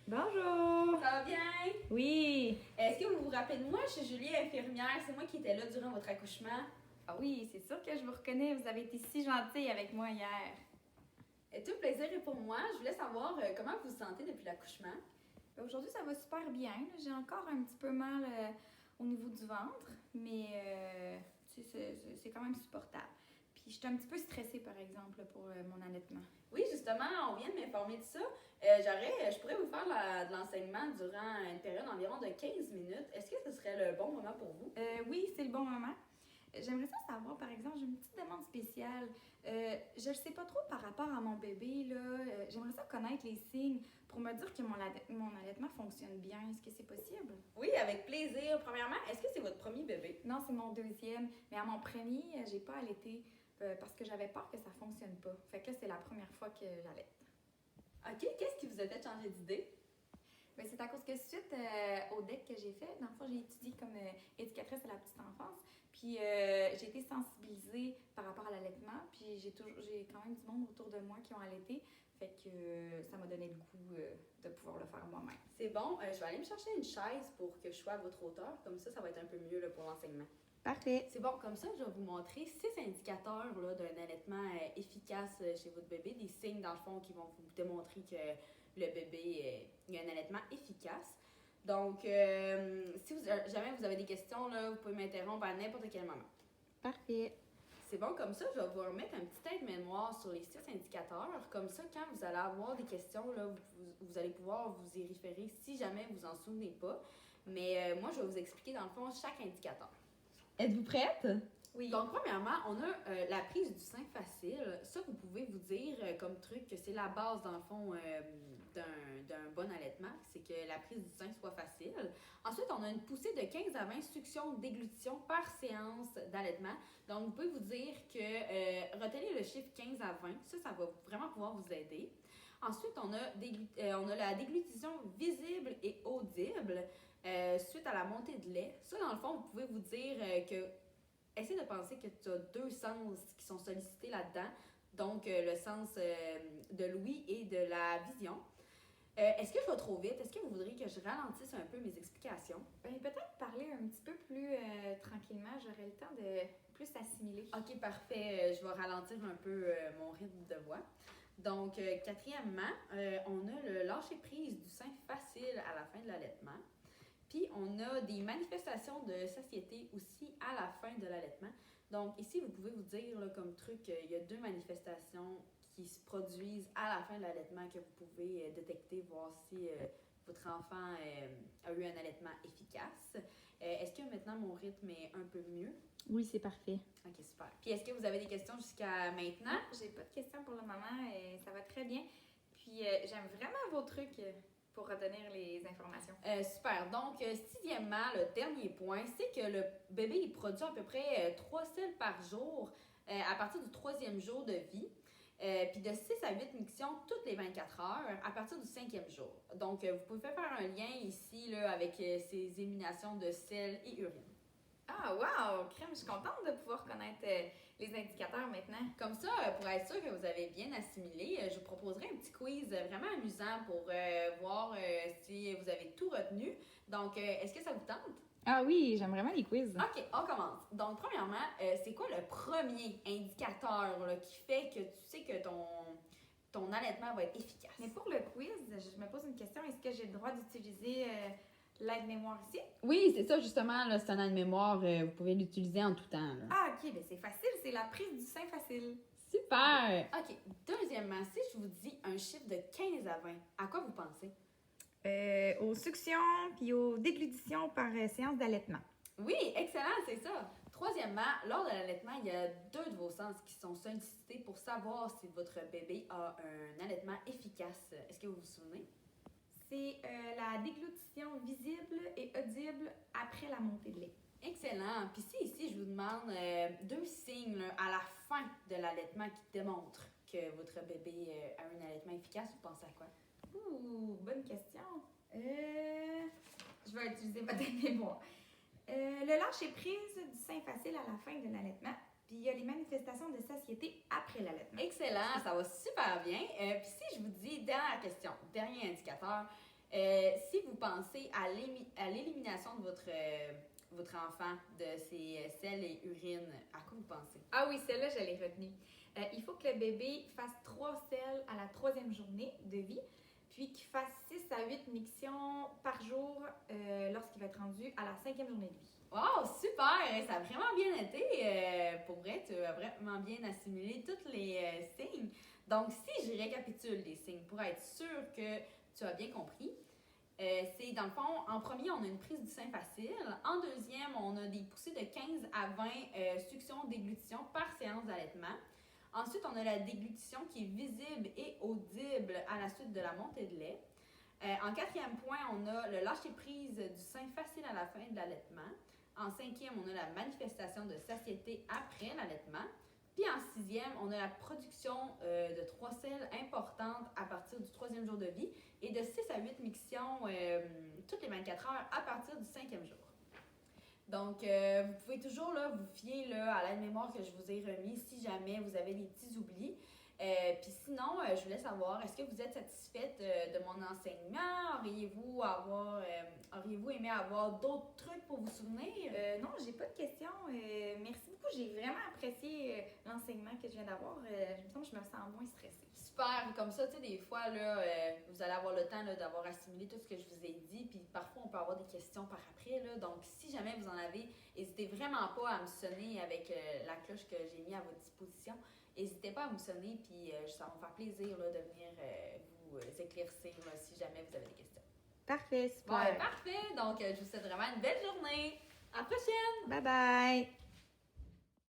Bonjour! Ça va bien? Oui! Est-ce que vous vous rappelez de moi? Je suis Julie, infirmière. C'est moi qui étais là durant votre accouchement. Ah oui, c'est sûr que je vous reconnais, vous avez été si gentille avec moi hier. Tout le plaisir est pour moi. Je voulais savoir comment vous vous sentez depuis l'accouchement. Aujourd'hui, ça va super bien. Là. J'ai encore un petit peu mal au niveau du ventre, mais tu sais, c'est quand même supportable. Puis j'étais un petit peu stressée, par exemple, pour mon allaitement. Oui, justement, on vient de m'informer de ça. Je pourrais vous faire de l'enseignement durant une période d'environ de 15 minutes. Est-ce que ce serait le bon moment pour vous? Oui, c'est le bon moment. J'aimerais ça savoir, par exemple, j'ai une petite demande spéciale. Je ne sais pas trop par rapport à mon bébé, là. J'aimerais ça connaître les signes pour me dire que mon allaitement fonctionne bien. Est-ce que c'est possible? Oui, avec plaisir. Premièrement, est-ce que c'est votre premier bébé? Non, c'est mon deuxième. Mais à mon premier, j'ai pas allaité parce que j'avais peur que ça fonctionne pas. Fait que là, c'est la première fois que j'allaite. OK, qu'est-ce qui vous a fait changer d'idée? Ben, c'est à cause que suite au DEC que j'ai fait, dans le fond, j'ai étudié comme éducatrice à la petite enfance. Puis j'ai été sensibilisée par rapport à l'allaitement. Puis j'ai quand même du monde autour de moi qui ont allaité. Fait que ça m'a donné le goût de pouvoir le faire moi-même. C'est bon, je vais aller me chercher une chaise pour que je sois à votre hauteur. Comme ça va être un peu mieux là, pour l'enseignement. Parfait. C'est bon, comme ça, je vais vous montrer 6 indicateurs là, d'un allaitement efficace chez votre bébé. Des signes, dans le fond, qui vont vous démontrer que le bébé a un allaitement efficace. Donc, si jamais vous avez des questions, là, vous pouvez m'interrompre à n'importe quel moment. Parfait. C'est bon, comme ça, je vais vous remettre un petit aide-mémoire sur les 6 indicateurs. Comme ça, quand vous allez avoir des questions, là, vous allez pouvoir vous y référer si jamais vous en souvenez pas. Mais moi, je vais vous expliquer, dans le fond, chaque indicateur. Êtes-vous prête? Oui. Donc, premièrement, on a la prise du sein facile. Ça, vous pouvez vous dire comme truc que c'est la base, dans le fond, d'un bon allaitement. C'est que la prise du sein soit facile. Ensuite, on a une poussée de 15 à 20 suctions déglutition par séance d'allaitement. Donc, vous pouvez vous dire que retenez le chiffre 15 à 20. Ça va vraiment pouvoir vous aider. Ensuite, on a la déglutition visible et audible suite à la montée de lait. Ça, dans le fond, vous pouvez vous dire que essayez de penser que tu as 2 sens qui sont sollicités là-dedans. Donc, le sens de l'ouïe et de la vision. Est-ce que je vais trop vite? Est-ce que vous voudriez que je ralentisse un peu mes explications? Ben, peut-être parler un petit peu plus tranquillement. J'aurais le temps de plus assimiler. OK, parfait. Je vais ralentir un peu mon rythme de voix. Donc, quatrièmement, on a le lâcher-prise du sein facile à la fin de l'allaitement. Puis, on a des manifestations de satiété aussi à la fin de l'allaitement. Donc, ici, vous pouvez vous dire là, comme truc, il y a 2 manifestations qui se produisent à la fin de l'allaitement que vous pouvez détecter, voir si votre enfant a eu un allaitement efficace. Est-ce que maintenant, mon rythme est un peu mieux? Oui, c'est parfait. OK, super. Puis, est-ce que vous avez des questions jusqu'à maintenant? J'ai pas de questions pour le moment et ça va très bien. Puis j'aime vraiment vos trucs pour retenir les informations. Super. Donc, sixièmement, le dernier point, c'est que le bébé il produit à peu près 3 selles par jour à partir du 3e jour de vie. Puis de 6 à 8 mictions toutes les 24 heures à partir du 5e jour. Donc, vous pouvez faire un lien ici là, avec ces éliminations de sel et urine. Ah, wow! Crème, je suis contente de pouvoir connaître les indicateurs maintenant. Comme ça, pour être sûr que vous avez bien assimilé, je vous proposerai un petit quiz vraiment amusant pour voir si vous avez tout retenu. Donc, est-ce que ça vous tente? Ah oui, j'aime vraiment les quiz. OK, on commence. Donc, premièrement, c'est quoi le premier indicateur là, qui fait que tu sais que ton allaitement va être efficace? Mais pour le quiz, je me pose une question. Est-ce que j'ai le droit d'utiliser l'aide-mémoire ici? Oui, c'est ça, justement. Là, c'est un aide-mémoire. Vous pouvez l'utiliser en tout temps. Là. Ah, OK, ben c'est facile. C'est la prise du sein facile. Super! OK. Deuxièmement, si je vous dis un chiffre de 15 à 20, à quoi vous pensez? Aux suctions puis aux déglutitions par séance d'allaitement. Oui, excellent, c'est ça. Troisièmement, lors de l'allaitement, il y a 2 de vos sens qui sont sollicités pour savoir si votre bébé a un allaitement efficace. Est-ce que vous vous souvenez? C'est la déglutition visible et audible après la montée de lait. Excellent. Puis si ici, je vous demande 2 signes là, à la fin de l'allaitement qui démontrent que votre bébé a un allaitement efficace, vous pensez à quoi? Ouh, bonne question. Je vais utiliser votre mémoire. Le lâcher-prise du sein facile à la fin de l'allaitement. Puis il y a les manifestations de satiété après l'allaitement. Excellent, ça va super bien. Puis si je vous dis, dernière question, dernier indicateur, Si vous pensez à l'élimination de votre enfant de ses selles et urines, à quoi vous pensez? Ah oui, celle-là, je l'ai retenue. Il faut que le bébé fasse 3 selles à la 3e journée de vie, puis qu'il fasse 6 à 8 mictions par jour lorsqu'il va être rendu à la 5e journée de vie. Wow, super! Ça a vraiment bien été. Pour vrai, tu as vraiment bien assimilé tous les signes. Donc, si je récapitule les signes pour être sûr que tu as bien compris, c'est dans le fond, en premier, on a une prise du sein facile. En deuxième, on a des poussées de 15 à 20 suctions déglutition par séance d'allaitement. Ensuite, on a la déglutition qui est visible et audible à la suite de la montée de lait. En quatrième point, on a le lâcher-prise du sein facile à la fin de l'allaitement. En cinquième, on a la manifestation de satiété après l'allaitement. Puis en sixième, on a la production de 3 selles importantes à partir du 3e jour de vie et de 6 à 8 mictions toutes les 24 heures à partir du 5e jour. Donc, vous pouvez toujours là, vous fier là, à l'aide-mémoire que je vous ai remis si jamais vous avez des petits oublis. Puis sinon, je voulais savoir, est-ce que vous êtes satisfaite de mon enseignement? Auriez-vous aimé avoir d'autres trucs pour vous souvenir? Non, j'ai pas de questions. Merci beaucoup. J'ai vraiment apprécié l'enseignement que je viens d'avoir. Je me sens que je me sens moins stressée. Super, comme ça, tu sais, des fois, là, vous allez avoir le temps là, d'avoir assimilé tout ce que je vous ai dit, puis parfois, on peut avoir des questions par après, là. Donc, si jamais vous en avez, n'hésitez vraiment pas à me sonner avec la cloche que j'ai mise à votre disposition. N'hésitez pas à me sonner, puis ça va me faire plaisir là, de venir vous éclaircir là, si jamais vous avez des questions. Parfait, super. Ouais, parfait. Donc, je vous souhaite vraiment une belle journée. À la prochaine! Bye bye!